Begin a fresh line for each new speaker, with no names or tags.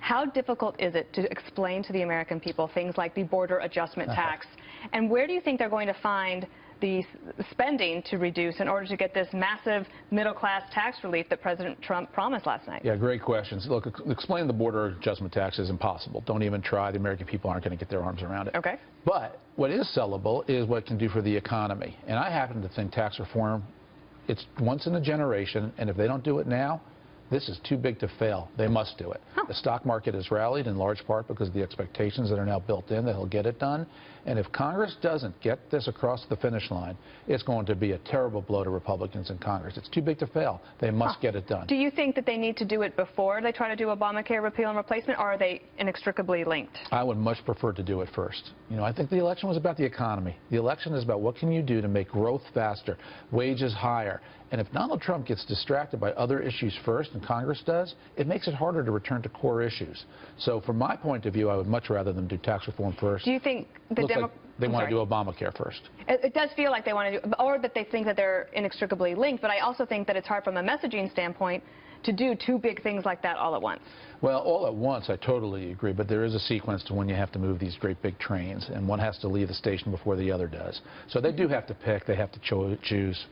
How difficult is it to explain to the American people things like the border adjustment tax? And where do you think they're going to find the spending to reduce in order to get this massive middle-class tax relief that President Trump promised last night?
Yeah, great questions. Look, explaining the border adjustment tax is impossible. Don't even try. The American people aren't going to get their arms around it.
Okay.
But what is sellable is what it can do for the economy. And I happen to think tax reform, it's once in a generation, and if they don't do it now, this is too big to fail. They must do it. The stock market has rallied in large part because of the expectations that are now built in that he'll get it done. And if Congress doesn't get this across the finish line, it's going to be a terrible blow to Republicans in Congress. It's too big to fail. They must get it done.
Do you think that they need to do it before they try to do Obamacare repeal and replacement, or are they inextricably linked?
I would much prefer to do it first. You know, I think the election was about the economy. The election is about what can you do to make growth faster, wages higher. And if Donald Trump gets distracted by other issues first, and Congress does, it makes it harder to return to core issues. So from my point of view, I would much rather them do tax reform first.
Do you think the
they want to do Obamacare first?
It does feel like they want to do, or that they think that they're inextricably linked, but I also think that it's hard from a messaging standpoint to do two big things like that all at once.
Well, all at once, I totally agree, but there is a sequence to when you have to move these great big trains, and one has to leave the station before the other does. So they do have to pick, they have to choose.